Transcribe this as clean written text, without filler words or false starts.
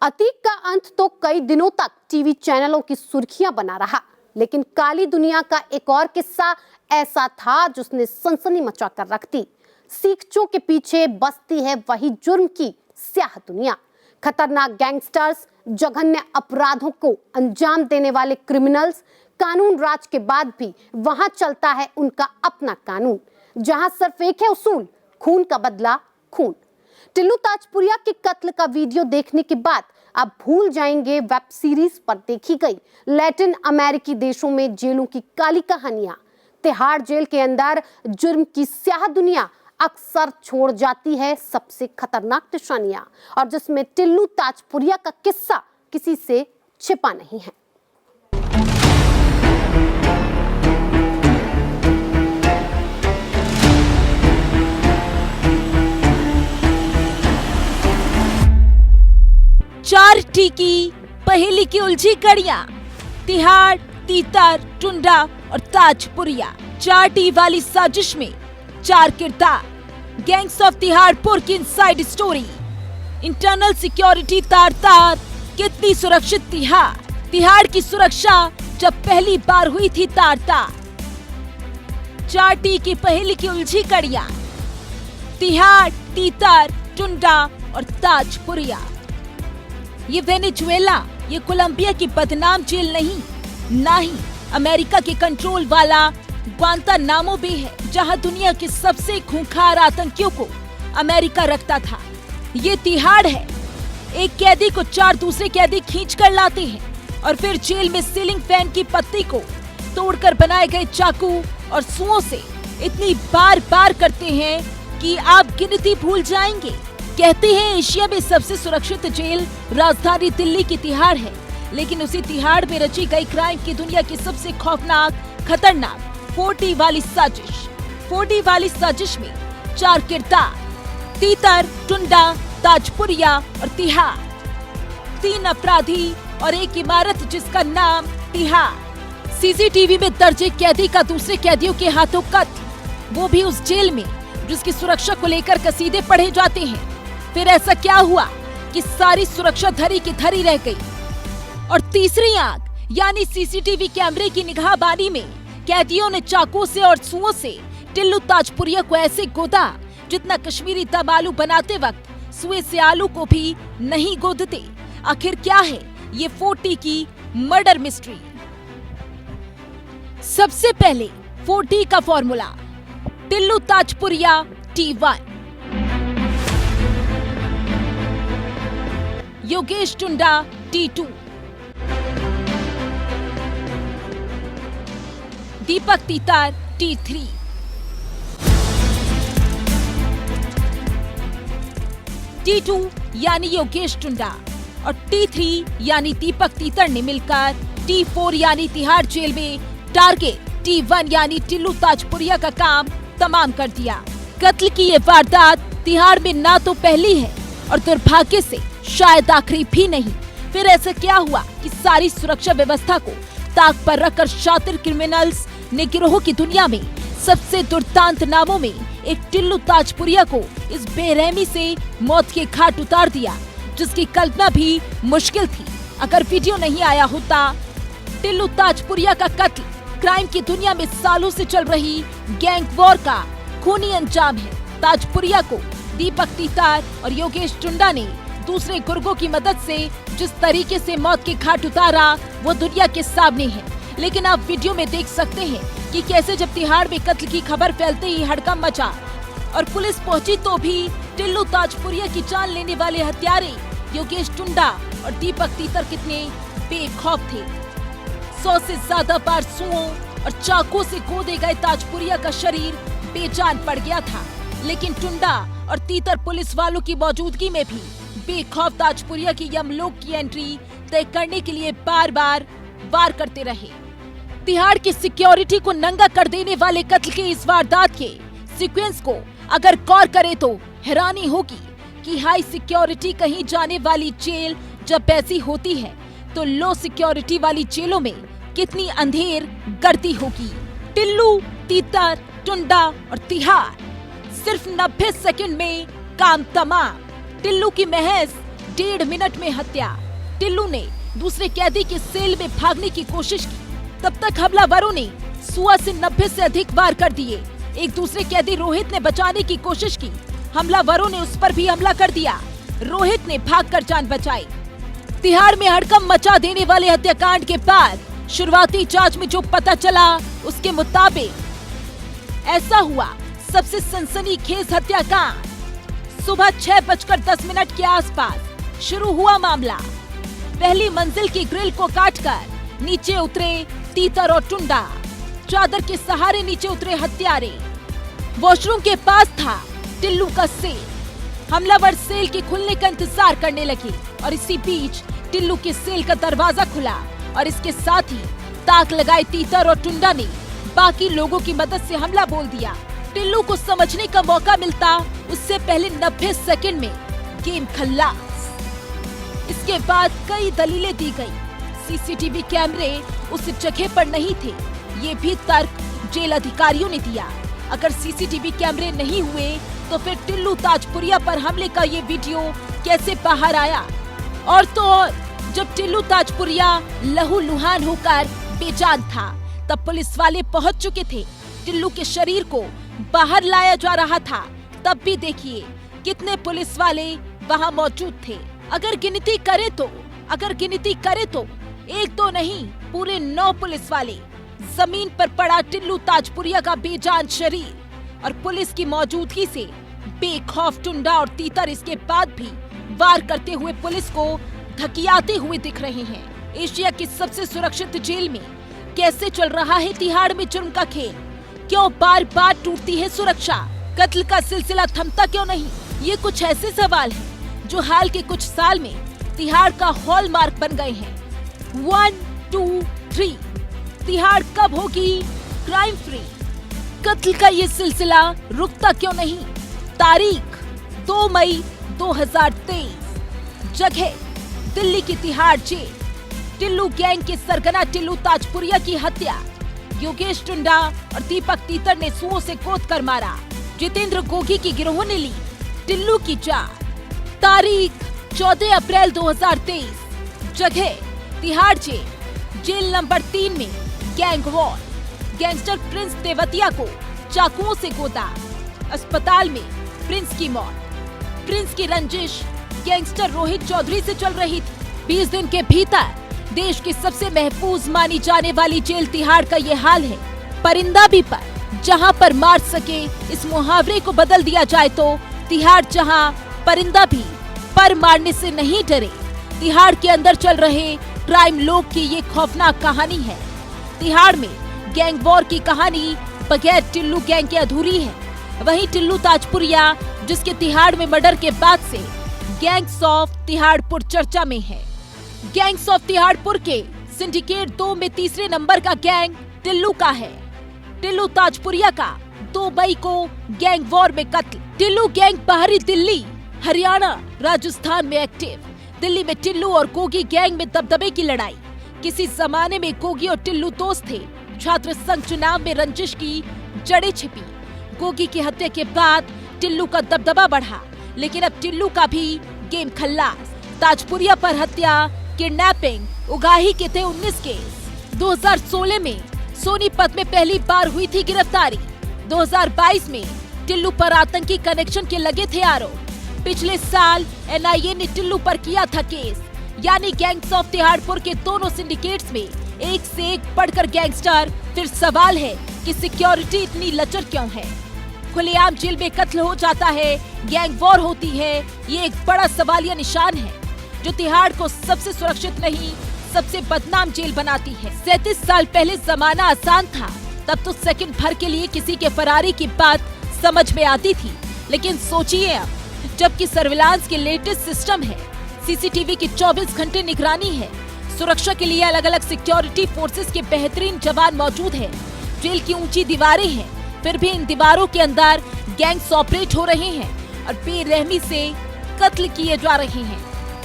अतीक का अंत तो कई दिनों तक टीवी चैनलों की सुर्खियां बना रहा, लेकिन काली दुनिया का एक और किस्सा ऐसा था जिसने सनसनी मचा कर रख दी। सीखचों के पीछे बसती है वही जुर्म की स्याह दुनिया। खतरनाक गैंगस्टर्स, जघन्य अपराधों को अंजाम देने वाले क्रिमिनल्स, कानून राज के बाद भी वहां चलता है उनका अपना कानून, जहां सिर्फ एक है उसूल, खून का बदला खून। टिल्लू ताजपुरिया के कत्ल का वीडियो देखने के बाद आप भूल जाएंगे वेब सीरीज पर देखी गई लैटिन अमेरिकी देशों में जेलों की काली कहानियां। तिहाड़ जेल के अंदर जुर्म की स्याह दुनिया अक्सर छोड़ जाती है सबसे खतरनाक निशानियां, और जिसमें टिल्लू ताजपुरिया का किस्सा किसी से छिपा नहीं है। चार टी की पहेली की उलझी कड़ियां, तिहाड़, तीतर, टुंडा और ताजपुरिया। 4 टी वाली साजिश में 4 किरदार। गैंग्स ऑफ तिहाड़पुर की इनसाइड स्टोरी। इंटरनल सिक्योरिटी तार कितनी सुरक्षित तिहाड़ की सुरक्षा जब पहली बार हुई थी तार। 4 टी की पहेली की उलझी कड़ियां, तिहाड़, तीतर, टुंडा और ताजपुरिया। ये वेनेजुएला, ये कोलंबिया की बदनाम जेल नहीं, ना ही अमेरिका के कंट्रोल वाला ग्वांतानामो बे है, जहां दुनिया के सबसे खूंखार आतंकियों को अमेरिका रखता था। ये तिहाड़ है। एक कैदी को 4 दूसरे कैदी खींच कर लाते हैं और फिर जेल में सीलिंग फैन की पत्ती को तोड़कर बनाए गए चाकू और सुओं से इतनी बार करते हैं कि आप गिनती भूल जाएंगे। कहते हैं एशिया में सबसे सुरक्षित जेल राजधानी दिल्ली की तिहाड़ है, लेकिन उसी तिहाड़ में रची गई क्राइम की दुनिया की सबसे खौफनाक, खतरनाक 4 टी वाली साजिश। 4 टी वाली साजिश में 4 किरदार, तीतर, टुंडा, ताजपुरिया और तिहाड़। 3 अपराधी और एक इमारत जिसका नाम तिहाड़। सीसीटीवी में दर्ज एक कैदी का दूसरे कैदियों के हाथों कत्ल, वो भी उस जेल में जिसकी सुरक्षा को लेकर कसीदे पढ़े जाते हैं। फिर ऐसा क्या हुआ कि सारी सुरक्षा धरी की धरी रह गई, और तीसरी आंख यानी सीसीटीवी कैमरे की निगाहबानी में कैदियों ने चाकू से और सुओं से टिल्लू ताजपुरिया को ऐसे गोदा जितना कश्मीरी दम आलू बनाते वक्त सुए से आलू को भी नहीं गोदते। आखिर क्या है ये 4 टी की मर्डर मिस्ट्री? सबसे पहले 4 टी का फॉर्मूला। टिल्लू ताजपुरिया T1, योगेश टुंडा T2, दीपक तीतर T3, T2 यानी योगेश टुंडा और T3 यानी दीपक तीतर ने मिलकर T4 यानी तिहाड़ जेल में टारगेट T1 यानी टिल्लू ताजपुरिया का काम तमाम कर दिया। कत्ल की ये वारदात तिहाड़ में ना तो पहली है और दुर्भाग्य से शायद आखिरी भी नहीं। फिर ऐसा क्या हुआ कि सारी सुरक्षा व्यवस्था को ताक पर रखकर शातिर क्रिमिनल्स ने गिरोह की दुनिया में सबसे दुर्दांत नामों में एक टिल्लू ताजपुरिया को इस बेरहमी से मौत के घाट उतार दिया, जिसकी कल्पना भी मुश्किल थी अगर वीडियो नहीं आया होता। टिल्लू ताजपुरिया का कत्ल क्राइम की दुनिया में सालों से चल रही गैंग वॉर का खूनी अंजाम है। ताजपुरिया को दीपक तीतर और योगेश टुंडा ने दूसरे गुर्गों की मदद से जिस तरीके से मौत के घाट उतारा वो दुनिया के सामने है। लेकिन आप वीडियो में देख सकते हैं कि कैसे जब तिहाड़ में कत्ल की खबर फैलते ही हड़कंप मचा और पुलिस पहुंची तो भी टिल्लू ताजपुरिया की जान लेने वाले हत्यारे योगेश टुंडा और दीपक तीतर कितने बेखौफ थे। 100 से ज्यादा बार सुओं और चाकू से गोदे गए ताजपुरिया का शरीर बेजान पड़ गया था, लेकिन टुंडा और तीतर पुलिस वालों की मौजूदगी में भी बेखौफ ताजपुरिया की यमलोक की एंट्री तय करने के लिए बार वार करते रहे। तिहाड़ की सिक्योरिटी को नंगा कर देने वाले कत्ल के इस वारदात के सीक्वेंस को अगर गौर करें तो हैरानी होगी कि हाई सिक्योरिटी कहीं जाने वाली जेल जब ऐसी होती है तो लो सिक्योरिटी वाली जेलों में कितनी अंधेर गर्दी होगी। टिल्लू, तीतर, टुंडा और तिहाड़ सिर्फ 90 सेकंड में काम तमाम। टिल्लू की महज 1.5 मिनट में हत्या। टिल्लू ने दूसरे कैदी की सेल में भागने की कोशिश की। तब तक हमलावरों ने सुआ से 90 से अधिक वार कर दिए। एक दूसरे कैदी रोहित ने बचाने की कोशिश की। हमलावरों ने उस पर भी हमला कर दिया। रोहित ने भागकर जान बचाई। तिहाड़ में हड़कंप मचा देने वाले हत्याकांड के बाद शुरुआती जांच में जो पता चला उसके मुताबिक ऐसा हुआ सबसे सनसनीखेज हत्याकांड। सुबह 6:10 के आसपास शुरू हुआ मामला। पहली मंजिल की ग्रिल को काटकर नीचे उतरे तीतर और टुंडा। चादर के सहारे नीचे उतरे हत्यारे। वॉशरूम के पास था टिल्लू का सेल। हमलावर सेल के खुलने का इंतजार करने लगे और इसी बीच टिल्लू के सेल का दरवाजा खुला और इसके साथ ही ताक लगाए तीतर और टुंडा ने बाकी लोगों की मदद से हमला बोल दिया। टिल्लू को समझने का मौका मिलता उससे पहले 90 सेकंड में गेम खल्लास। इसके बाद कई दलीलें दी गई। सीसीटीवी कैमरे उस जगह पर नहीं थे, ये भी तर्क जेल अधिकारियों ने दिया। अगर सीसीटीवी कैमरे नहीं हुए तो फिर टिल्लू ताजपुरिया पर हमले का ये वीडियो कैसे बाहर आया? और तो और जब टिल्लू ताजपुरिया लहूलुहान होकर बेजान था तब पुलिस वाले पहुंच चुके थे। टिल्लू के शरीर को बाहर लाया जा रहा था। तब भी देखिए कितने पुलिस वाले वहां मौजूद थे। अगर गिनती करे तो एक तो नहीं पूरे 9 पुलिस वाले। जमीन पर पड़ा टिल्लू ताजपुरिया का बेजान शरीर और पुलिस की मौजूदगी से बेखौफ टुंडा और तीतर इसके बाद भी वार करते हुए पुलिस को धकियाते हुए दिख रहे हैं। एशिया की सबसे सुरक्षित जेल में कैसे चल रहा है तिहाड़ में जुर्म का खेल? क्यों बार बार टूटती है सुरक्षा? कत्ल का सिलसिला थमता क्यों नहीं? ये कुछ ऐसे सवाल हैं जो हाल के कुछ साल में तिहाड़ का हॉलमार्क बन गए हैं। 1, 2, 3 तिहाड़ कब होगी क्राइम फ्री? कत्ल का ये सिलसिला रुकता क्यों नहीं? तारीख 2 मई 2023। जगह दिल्ली की तिहाड़ जेल। टिल्लू गैंग के सरगना टिल्लू ताजपुरिया की हत्या। योगेश टुंडा और दीपक तीतर ने सुओं से गोद कर मारा। जितेंद्र गोगी की गिरोह ने ली टिल्लू की जान। तारीख 14 अप्रैल 2023। जगह तिहाड़ जेल। जेल नंबर 3 में gang war. Gangster Prince Tewatia को चाकुओं से गोदा। अस्पताल में प्रिंस की मौत। प्रिंस की रंजिश गैंगस्टर रोहित चौधरी से चल रही थी। 20 दिन के भीतर देश की सबसे महफूज मानी जाने वाली जेल तिहाड़ का ये हाल है। परिंदा भी पर जहां पर मार सके, इस मुहावरे को बदल दिया जाए तो तिहाड़ जहां परिंदा भी पर मारने से नहीं डरे। तिहाड़ के अंदर चल रहे क्राइम लोग की ये खौफनाक कहानी है। तिहाड़ में गैंग वॉर की कहानी बगैर टिल्लू गैंग के अधूरी है। वहीं टिल्लू ताजपुरिया जिसके तिहाड़ में मर्डर के बाद से गैंग्स ऑफ तिहाड़पुर चर्चा में है। गैंग्स ऑफ तिहाड़पुर के सिंडिकेट 2 में तीसरे नंबर का गैंग टिल्लू का है। टिल्लू ताजपुरिया का 2 मई को गैंग वॉर में कत्ल। टिल्लू गैंग बाहरी दिल्ली, हरियाणा, राजस्थान में एक्टिव। दिल्ली में टिल्लू और गोगी गैंग में दबदबे की लड़ाई। किसी जमाने में गोगी और टिल्लू दोस्त थे। छात्र संघ चुनाव में रंजिश की जड़ें छिपी। गोगी की हत्या के बाद टिल्लू का दबदबा बढ़ा, लेकिन अब टिल्लू का भी गेम खल्लास। ताजपुरिया पर हत्या, किडनैपिंग, उगाही के थे 19 केस। 2016 में सोनीपत में पहली बार हुई थी गिरफ्तारी। 2022 में टिल्लू पर आतंकी कनेक्शन के लगे थे आरोप। पिछले साल एनआईए ने टिल्लू पर किया था केस। यानी गैंग्स ऑफ तिहाड़पुर के दोनों सिंडिकेट्स में एक से एक बढ़कर गैंगस्टर। फिर सवाल है कि सिक्योरिटी इतनी लचर क्यों है? खुलेआम जेल में कत्ल हो जाता है, गैंग वॉर होती है, ये एक बड़ा सवालिया निशान है जो तिहाड़ को सबसे सुरक्षित नहीं, सबसे बदनाम जेल बनाती है। 37 साल पहले जमाना आसान था, तब तो सेकंड भर के लिए किसी के फरारी की बात समझ में आती थी। लेकिन सोचिए अब, जबकि सर्विलांस के लेटेस्ट सिस्टम है, सीसीटीवी की 24 घंटे निगरानी है, सुरक्षा के लिए अलग अलग सिक्योरिटी फोर्सेस के बेहतरीन जवान मौजूद है, जेल की ऊंची दीवारें हैं, फिर भी इन दीवारों के अंदर गैंग्स ऑपरेट हो रहे हैं और बेरहमी से कत्ल किए जा रहे हैं।